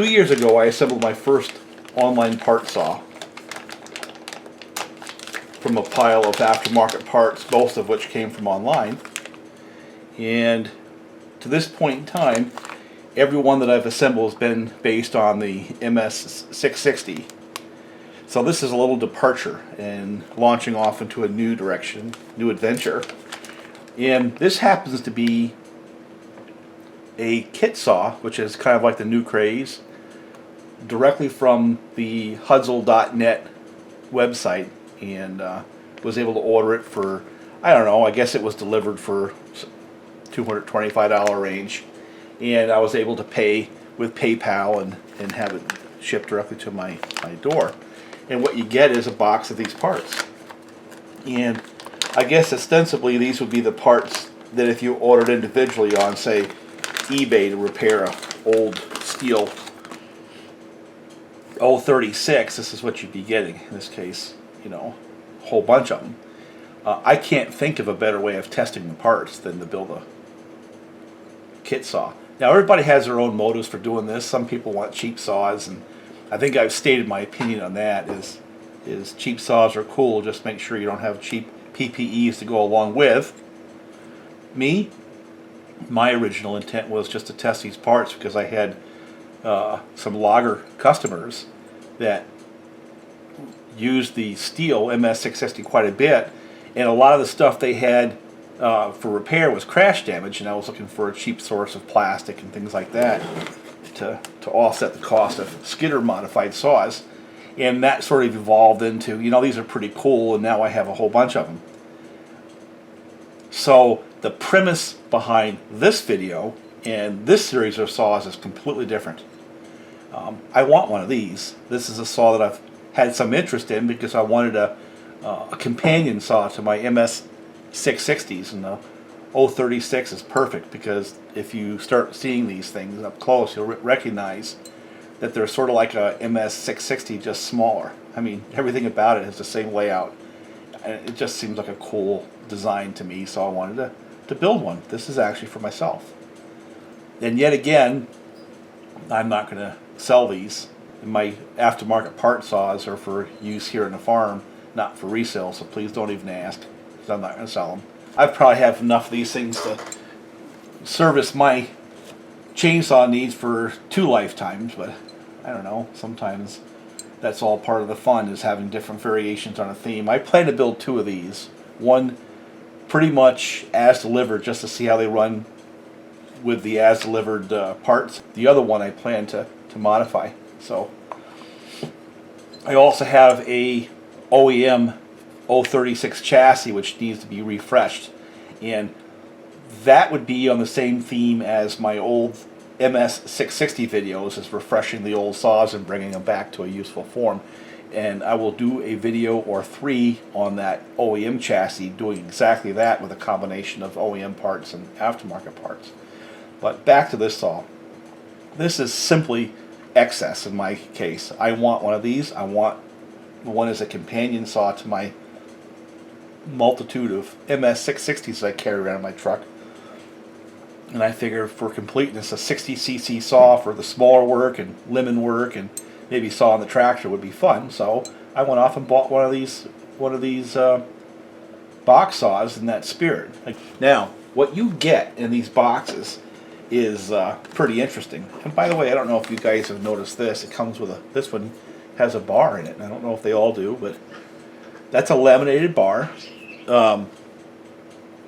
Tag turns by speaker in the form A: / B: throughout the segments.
A: 2 years ago, I assembled my first online part saw from a pile of aftermarket parts, most of which came from online. And to this point in time, every one that I've assembled has been based on the MS660. So this is a little departure and launching off into a new direction, new adventure. And this happens to be a kit saw, which is kind of like the new craze, directly from the Huztl.net website, and was able to order it for, I don't know, I guess it was delivered for $225 range, and I was able to pay with PayPal and have it shipped directly to my door. And what you get is a box of these parts. And I guess ostensibly these would be the parts that if you ordered individually on, say, eBay to repair a old steel 036, this is what you'd be getting in this case, you know, a whole bunch of them. I can't think of a better way of testing the parts than to build a kit saw. Now everybody has their own motives for doing this. Some people want cheap saws, and I think I've stated my opinion on that is cheap saws are cool, just make sure you don't have cheap PPEs to go along with. My original intent was just to test these parts because I had some logger customers that used the steel MS660 quite a bit, and a lot of the stuff they had for repair was crash damage, and I was looking for a cheap source of plastic and things like that to offset the cost of skidder modified saws. And that sort of evolved into, you know, these are pretty cool, and now I have a whole bunch of them. So the premise behind this video and this series of saws is completely different. I want one of these. This is a saw that I've had some interest in because I wanted a companion saw to my MS660s, and the 036 is perfect because if you start seeing these things up close, you'll recognize that they're sort of like a MS660, just smaller. I mean, everything about it has the same layout, and it just seems like a cool design to me, so I wanted to build one. This is actually for myself. And yet again, I'm not going to sell these. My aftermarket part saws are for use here in the farm, not for resale, so please don't even ask, because I'm not going to sell them. I probably have enough of these things to service my chainsaw needs for 2 lifetimes, but I don't know, sometimes that's all part of the fun, is having different variations on a theme. I plan to build 2 of these. One pretty much as delivered, just to see how they run with the as delivered parts. The other one I plan to modify. So I also have a OEM 036 chassis which needs to be refreshed, and that would be on the same theme as my old MS660 videos, is refreshing the old saws and bringing them back to a useful form. And I will do a video or 3 on that OEM chassis doing exactly that with a combination of OEM parts and aftermarket parts. But back to this saw. This is simply excess in my case. I want one of these. I want one as a companion saw to my multitude of MS660s I carry around in my truck. And I figure for completeness, a 60cc saw for the smaller work and lemon work and maybe saw on the tractor would be fun. So I went off and bought one of these box saws in that spirit. Now, what you get in these boxes is pretty interesting. And by the way, I don't know if you guys have noticed this. It comes with this one has a bar in it. And I don't know if they all do, but that's a laminated bar. I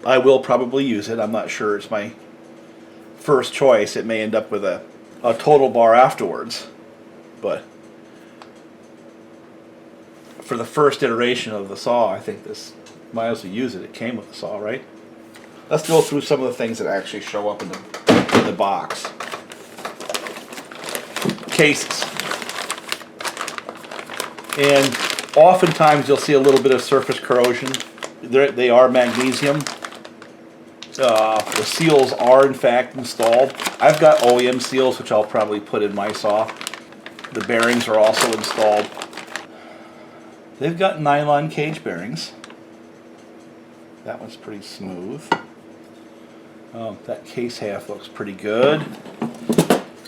A: will probably use it. I'm not sure it's my first choice. It may end up with a total bar afterwards. But for the first iteration of the saw, I think this might as well use it. It came with the saw, right? Let's go through some of the things that actually show up in the box. Cases. And oftentimes you'll see a little bit of surface corrosion. They are magnesium. The seals are in fact installed. I've got OEM seals which I'll probably put in my saw. The bearings are also installed. They've got nylon cage bearings. That one's pretty smooth. That case half looks pretty good.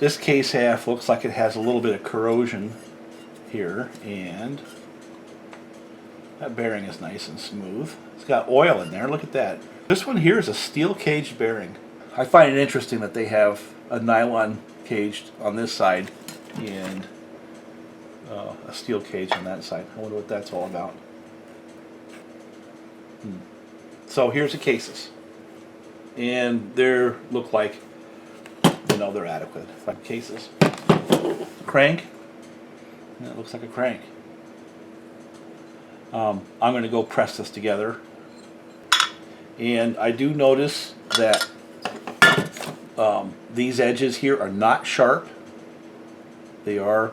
A: This case half looks like it has a little bit of corrosion here, and that bearing is nice and smooth. It's got oil in there, look at that. This one here is a steel caged bearing. I find it interesting that they have a nylon caged on this side and a steel cage on that side. I wonder what that's all about. So here's the cases, and they look like, you know, they're adequate. 5 cases. Crank. Yeah, it looks like a crank. I'm going to go press this together, and I do notice that these edges here are not sharp. They are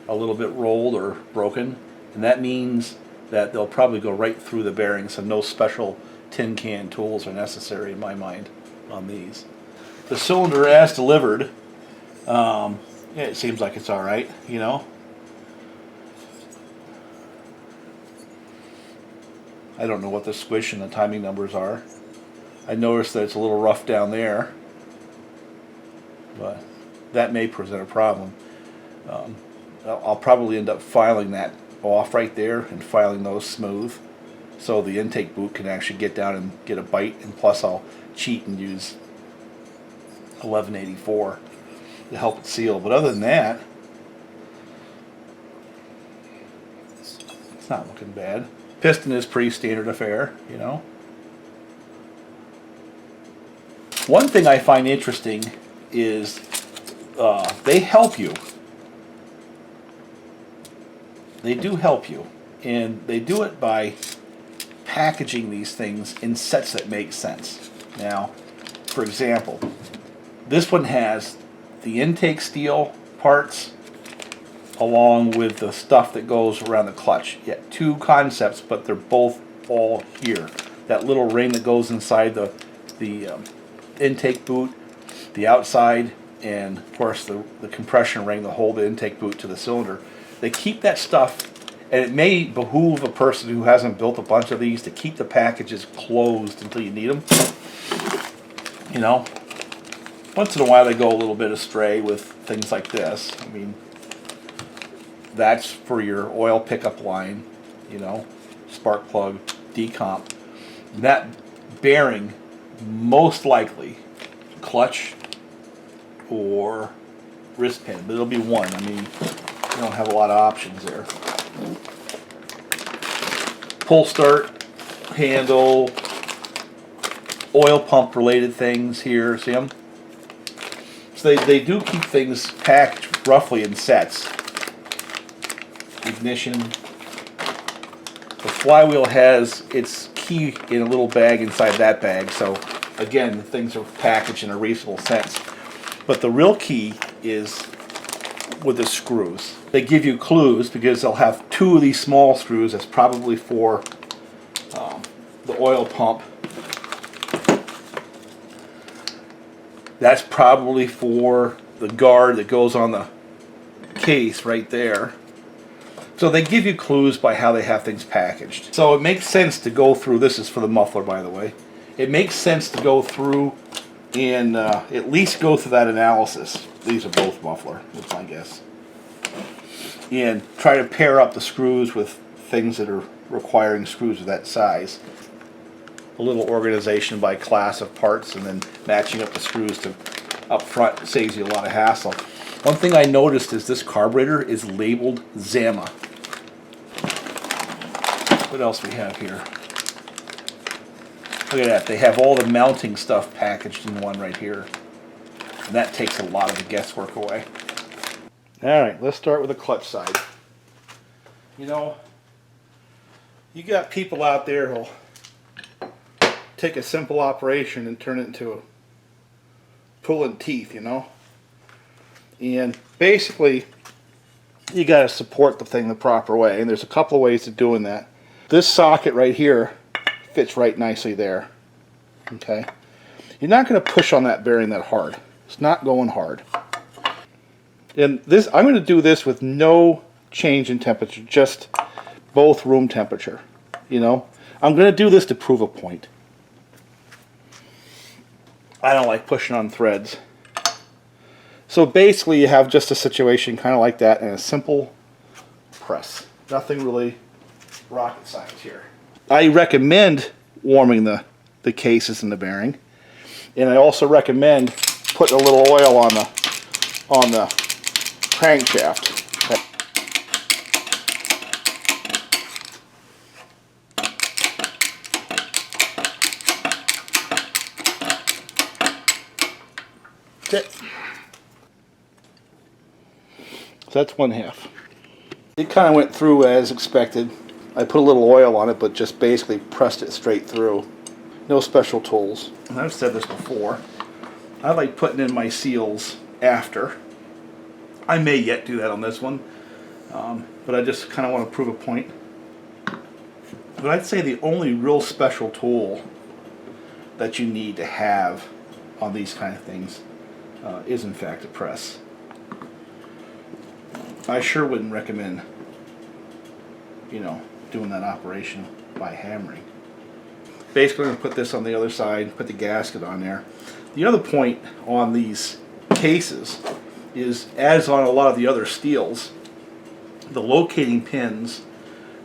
A: a little bit rolled or broken, and that means that they'll probably go right through the bearing, so no special tin can tools are necessary in my mind on these. The cylinder as delivered, yeah, it seems like it's alright, you know. I don't know what the squish and the timing numbers are. I noticed that it's a little rough down there, but that may present a problem. I'll probably end up filing that off right there and filing those smooth, so the intake boot can actually get down and get a bite, and plus I'll cheat and use 1184 to help it seal. But other than that, it's not looking bad. Piston is pretty standard affair, you know. One thing I find interesting is they help you. They do help you, and they do it by packaging these things in sets that make sense. Now, for example, this one has the intake steel parts along with the stuff that goes around the clutch. Yeah, 2 concepts, but they're both all here. That little ring that goes inside the intake boot, the outside, and of course the compression ring to hold the intake boot to the cylinder. They keep that stuff, and it may behoove a person who hasn't built a bunch of these to keep the packages closed until you need them. You know, once in a while they go a little bit astray with things like this. I mean, that's for your oil pickup line, you know, spark plug, decomp. That bearing, most likely, clutch or wrist pin, but it'll be one. I mean, you don't have a lot of options there. Pull start, handle, oil pump related things here, see them? So they do keep things packed roughly in sets. Ignition. The flywheel has its key in a little bag inside that bag, so again, things are packaged in a reasonable sense. But the real key is with the screws. They give you clues because they'll have 2 of these small screws. That's probably for the oil pump. That's probably for the guard that goes on the case right there. So they give you clues by how they have things packaged. So it makes sense to go through, this is for the muffler by the way, it makes sense to go through and at least go through that analysis. These are both muffler, that's my guess. And try to pair up the screws with things that are requiring screws of that size. A little organization by class of parts and then matching up the screws to up front saves you a lot of hassle. One thing I noticed is this carburetor is labeled Zama. What else we have here? Look at that, they have all the mounting stuff packaged in one right here. And that takes a lot of the guesswork away. Alright, let's start with the clutch side. You know, you got people out there who'll take a simple operation and turn it into pulling teeth, you know. And basically, you got to support the thing the proper way, and there's a couple of ways of doing that. This socket right here fits right nicely there. Okay, you're not going to push on that bearing that hard. It's not going hard. And this, I'm going to do this with no change in temperature, just both room temperature. You know, I'm going to do this to prove a point. I don't like pushing on threads. So basically you have just a situation kind of like that and a simple press. Nothing really rocket science here. I recommend warming the cases and the bearing, and I also recommend putting a little oil on the crankshaft. That's it. So that's 1/2. It kind of went through as expected. I put a little oil on it, but just basically pressed it straight through. No special tools. And I've said this before. I like putting in my seals after. I may yet do that on this one, but I just kind of want to prove a point. But I'd say the only real special tool that you need to have on these kind of things is in fact a press. I sure wouldn't recommend, you know, doing that operation by hammering. Basically, I'm going to put this on the other side, put the gasket on there. The other point on these cases is, as on a lot of the other steels, the locating pins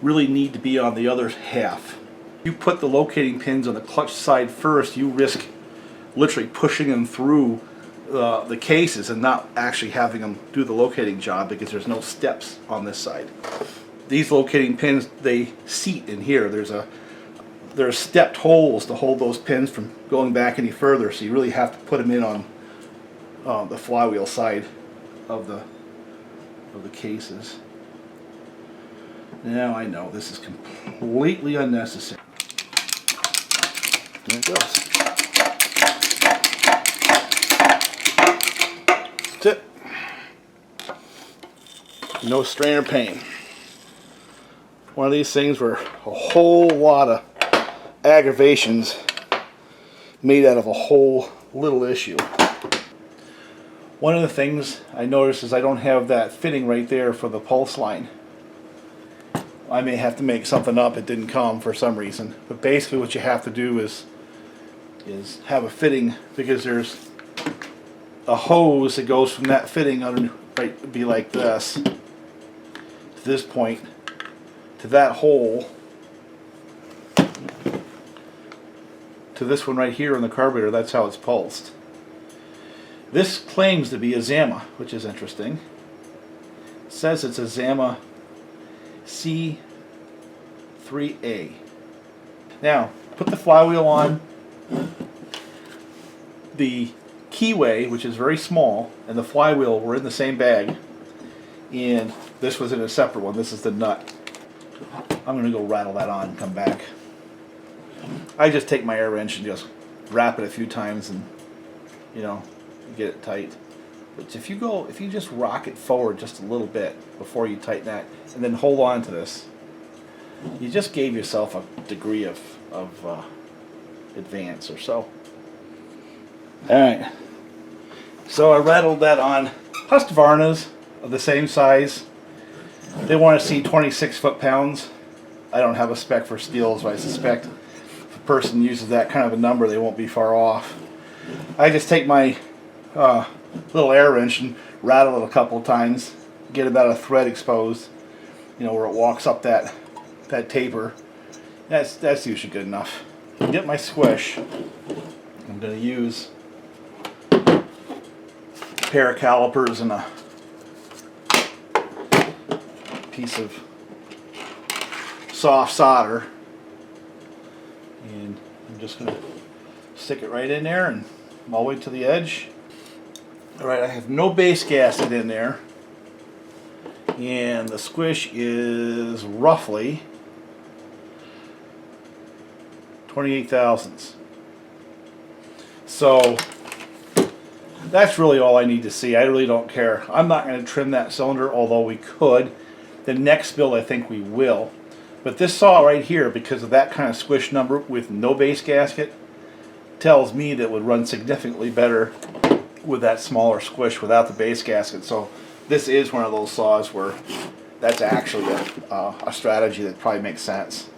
A: really need to be on the other half. If you put the locating pins on the clutch side first, you risk literally pushing them through the cases and not actually having them do the locating job because there's no steps on this side. These locating pins, they seat in here. There's stepped holes to hold those pins from going back any further, so you really have to put them in on the flywheel side of the cases. Now I know this is completely unnecessary. There it goes. That's it. No strain or pain. One of these things where a whole lot of aggravations made out of a whole little issue. One of the things I noticed is I don't have that fitting right there for the pulse line. I may have to make something up. It didn't come for some reason. But basically what you have to do is have a fitting, because there's a hose that goes from that fitting under, right, it'd be like this, to this point, to that hole, to this one right here on the carburetor. That's how it's pulsed. This claims to be a Zama, which is interesting. It says it's a Zama C3A. Now, put the flywheel on. The keyway, which is very small, and the flywheel were in the same bag, and this was in a separate one. This is the nut. I'm going to go rattle that on and come back. I just take my air wrench and just wrap it a few times and, you know, get it tight. But if you just rock it forward just a little bit before you tighten that, and then hold on to this, you just gave yourself a degree of advance or so. Alright, so I rattled that on. Husqvarnas of the same size, they want to see 26 foot-pounds. I don't have a spec for steels, but I suspect if a person uses that kind of a number, they won't be far off. I just take my little air wrench and rattle it a couple of times, get about a thread exposed, you know, where it walks up that taper. That's usually good enough. To get my squish, I'm going to use a pair of calipers and a piece of soft solder, and I'm just going to stick it right in there and all the way to the edge. Alright, I have no base gasket in there, and the squish is roughly 28 thousandths. So that's really all I need to see. I really don't care. I'm not going to trim that cylinder, although we could. The next build I think we will. But this saw right here, because of that kind of squish number with no base gasket, tells me that it would run significantly better with that smaller squish without the base gasket. So this is one of those saws where that's actually a strategy that probably makes sense.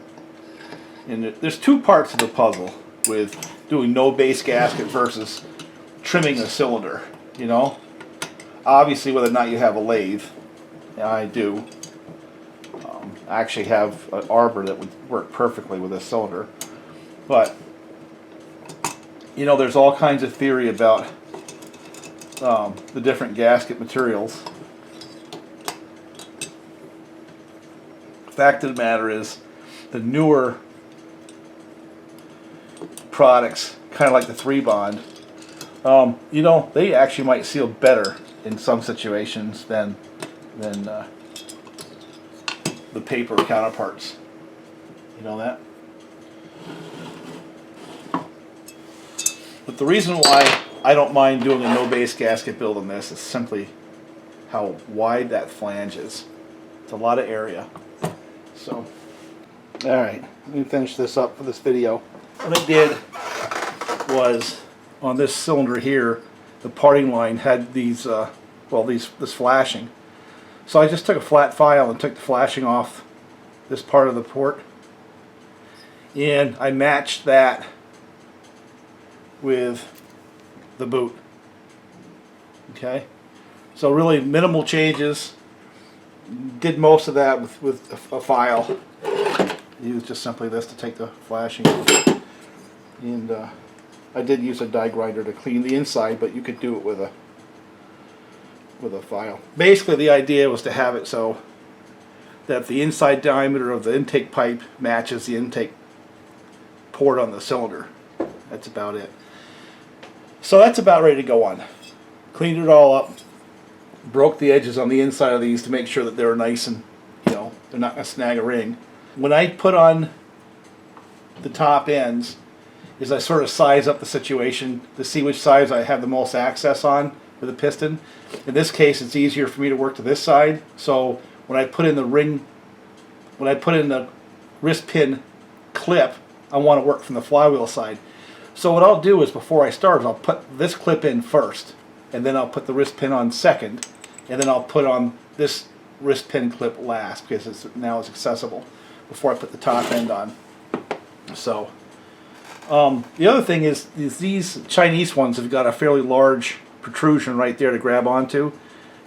A: And there's two parts of the puzzle with doing no base gasket versus trimming a cylinder, you know. obviously whether or not you have a lathe. Yeah, I do. I actually have an arbor that would work perfectly with this cylinder. But, you know, there's all kinds of theory about the different gasket materials. The fact of the matter is, the newer products, kind of like the 3-bond, you know, they actually might seal better in some situations than the paper counterparts. You know that? But the reason why I don't mind doing a no base gasket build on this is simply how wide that flange is. It's a lot of area. So, alright, let me finish this up for this video. What I did was, on this cylinder here, the parting line had these, this flashing. So I just took a flat file and took the flashing off this part of the port, and I matched that with the boot. Okay, so really minimal changes. Did most of that with a file. Used just simply this to take the flashing off. And I did use a die grinder to clean the inside, but you could do it with a file. Basically the idea was to have it so that the inside diameter of the intake pipe matches the intake port on the cylinder. That's about it. So that's about ready to go on. Cleaned it all up, broke the edges on the inside of these to make sure that they're nice and, you know, they're not going to snag a ring. When I put on the top ends, is I sort of size up the situation to see which sides I have the most access on with the piston. In this case, it's easier for me to work to this side. So when I put in the ring, when I put in the wrist pin clip, I want to work from the flywheel side. So what I'll do is, before I start, I'll put this clip in first, and then I'll put the wrist pin on second, and then I'll put on this wrist pin clip last, because now it's accessible, before I put the top end on. So the other thing is these Chinese ones have got a fairly large protrusion right there to grab onto.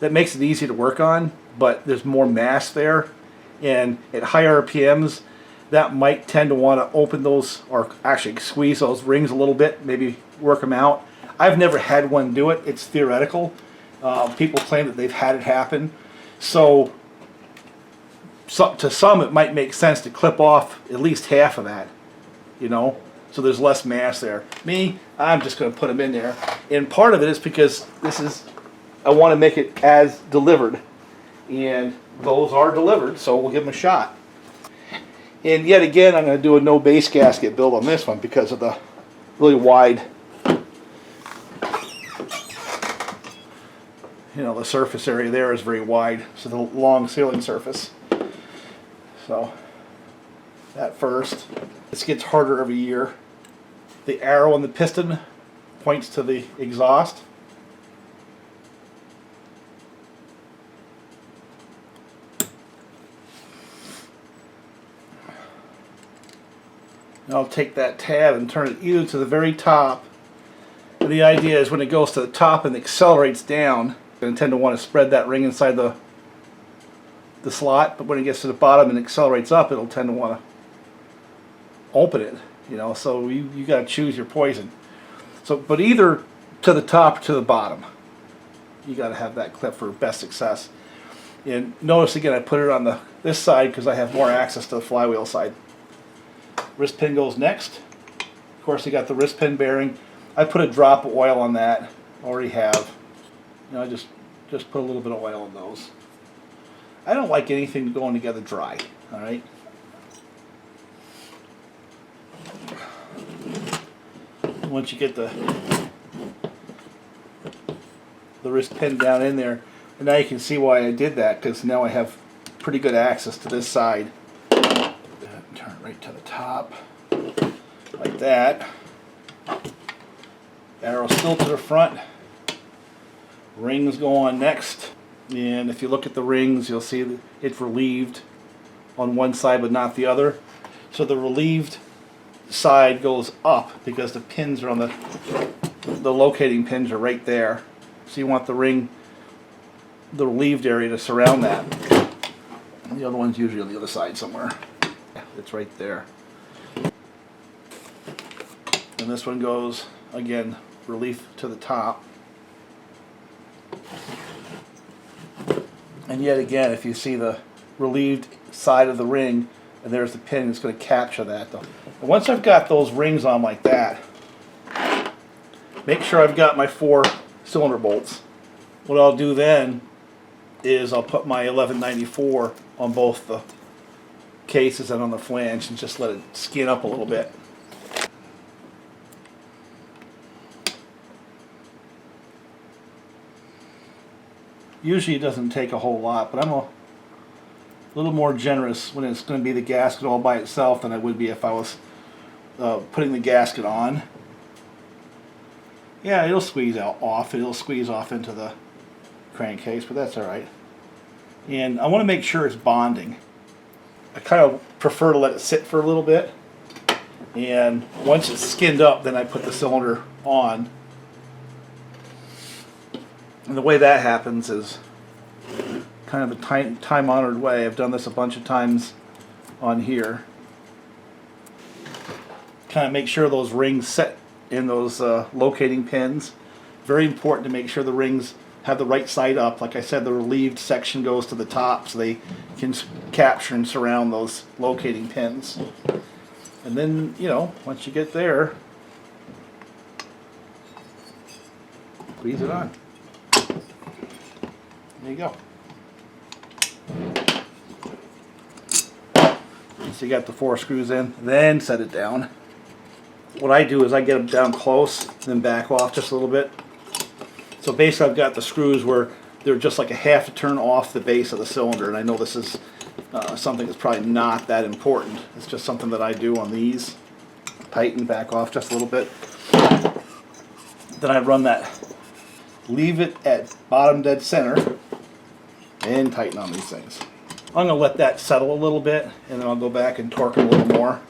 A: That makes it easy to work on, but there's more mass there, and at high RPMs that might tend to want to open those, or actually squeeze those rings a little bit, maybe work them out. I've never had one do it. It's theoretical. People claim that they've had it happen. So to some it might make sense to clip off at least half of that, you know, so there's less mass there. Me, I'm just going to put them in there. And part of it is because I want to make it as delivered. And those are delivered, so we'll give them a shot. And yet again, I'm going to do a no base gasket build on this one because of the really wide, you know, the surface area there is very wide, so the long sealing surface. So that first. This gets harder every year. The arrow on the piston points to the exhaust. And I'll take that tab and turn it either to the very top. And the idea is when it goes to the top and accelerates down, I tend to want to spread that ring inside the slot, but when it gets to the bottom and accelerates up, it'll tend to want to open it, you know, so you got to choose your poison. So, but either to the top or to the bottom, you got to have that clip for best success. And notice again, I put it on this side because I have more access to the flywheel side. Wrist pin goes next. Of course, you got the wrist pin bearing. I put a drop of oil on that. Already have. You know, just put a little bit of oil on those. I don't like anything going together dry. All right. Once you get the wrist pin down in there, and now you can see why I did that, because now I have pretty good access to this side. Turn it right to the top, like that. Arrow still to the front. Rings go on next, and if you look at the rings, you'll see that it's relieved on one side but not the other. So the relieved side goes up because the pins are on the locating pins are right there. So you want the ring the relieved area to surround that. And the other one's usually on the other side somewhere. It's right there. And this one goes, again, relief to the top. And yet again, if you see the relieved side of the ring, and there's the pin, it's going to capture that. And once I've got those rings on like that, make sure I've got my 4 cylinder bolts. What I'll do then is I'll put my 1194 on both the cases and on the flange and just let it skin up a little bit. Usually it doesn't take a whole lot, but I'm a little more generous when it's going to be the gasket all by itself than I would be if I was putting the gasket on. Yeah, it'll squeeze off. It'll squeeze off into the crankcase, but that's alright. And I want to make sure it's bonding. I kind of prefer to let it sit for a little bit. And once it's skinned up, then I put the cylinder on. And the way that happens is kind of a time-honored way. I've done this a bunch of times on here. Kind of make sure those rings set in those locating pins. Very important to make sure the rings have the right side up. Like I said, the relieved section goes to the top so they can capture and surround those locating pins. And then, you know, once you get there, squeeze it on. There you go. So you got the 4 screws in, then set it down. What I do is I get them down close, then back off just a little bit. So basically I've got the screws where they're just like a half a turn off the base of the cylinder, and I know this is something that's probably not that important. It's just something that I do on these. Tighten, back off just a little bit. Then I run that, leave it at bottom dead center, and tighten on these things. I'm going to let that settle a little bit, and then I'll go back and torque them a little more.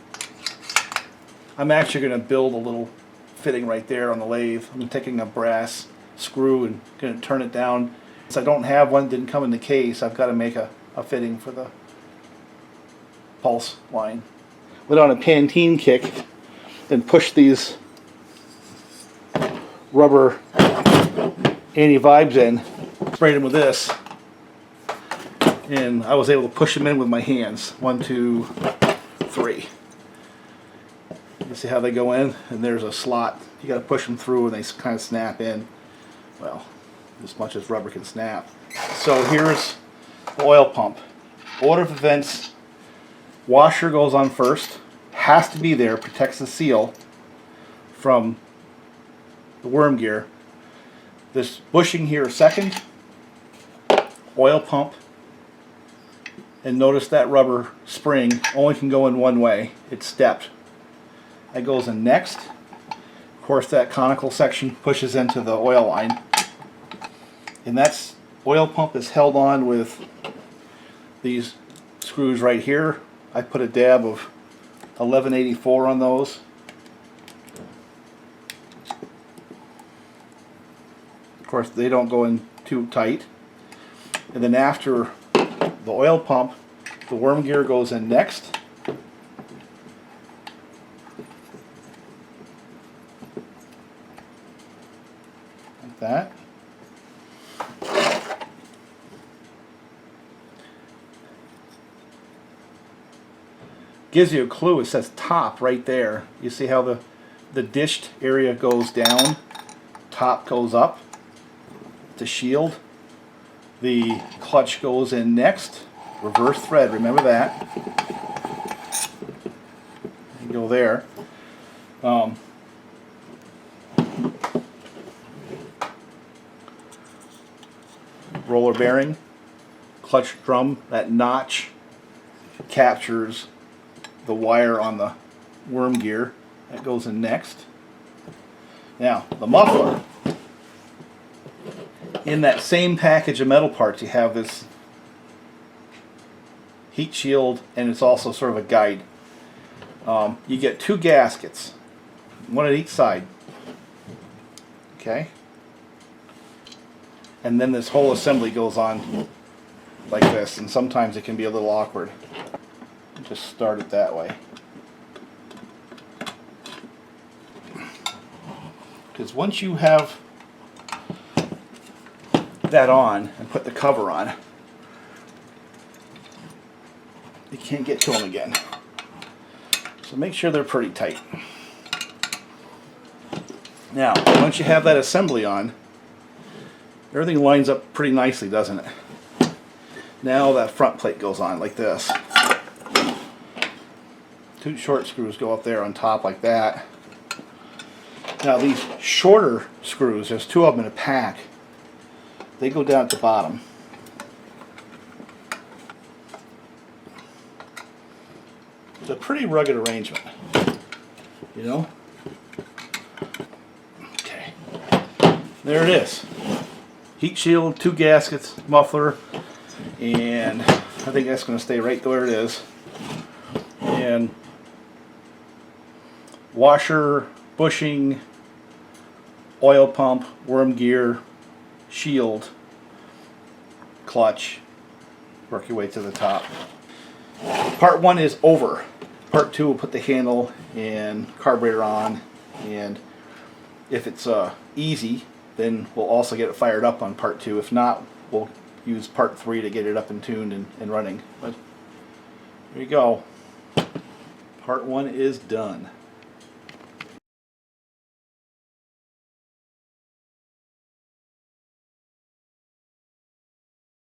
A: I'm actually going to build a little fitting right there on the lathe. I'm taking a brass screw and going to turn it down. Since I don't have one, didn't come in the case, I've got to make a fitting for the pulse line. Went on a Pantene kick and pushed these rubber anti-vibes in, sprayed them with this, and I was able to push them in with my hands. 1, 2, 3. You see how they go in? And there's a slot. You got to push them through and they kind of snap in. Well, as much as rubber can snap. So here's the oil pump. Order of events, washer goes on first. Has to be there, protects the seal from the worm gear. This bushing here second. Oil pump. And notice that rubber spring only can go in one way. It's stepped. That goes in next. Of course, that conical section pushes into the oil line. And that's oil pump is held on with these screws right here. I put a dab of 1184 on those. Of course, they don't go in too tight. And then after the oil pump, the worm gear goes in next. Like that. Gives you a clue. It says top right there. You see how the dished area goes down, top goes up to shield. The clutch goes in next. Reverse thread, remember that. You go there. Roller bearing, clutch drum, that notch captures the wire on the worm gear. That goes in next. Now, the muffler. In that same package of metal parts, you have this heat shield, and it's also sort of a guide. You get 2 gaskets, one at each side. Okay? and then this whole assembly goes on like this, and sometimes it can be a little awkward. Just start it that way. Because once you have that on and put the cover on, you can't get to them again. So make sure they're pretty tight. Now, once you have that assembly on, everything lines up pretty nicely, doesn't it? Now that front plate goes on like this. 2 short screws go up there on top like that. Now these shorter screws, there's 2 of them in a pack. They go down at the bottom. It's a pretty rugged arrangement, you know? Okay, there it is. Heat shield, 2 gaskets, muffler, and I think that's going to stay right where it is. And washer, bushing, oil pump, worm gear, shield, clutch. Work your way to the top. Part 1 is over. Part 2 will put the handle and carburetor on, and if it's easy, then we'll also get it fired up on part 2. If not, we'll use part 3 to get it up and tuned and running. But there you go. Part 1 is done.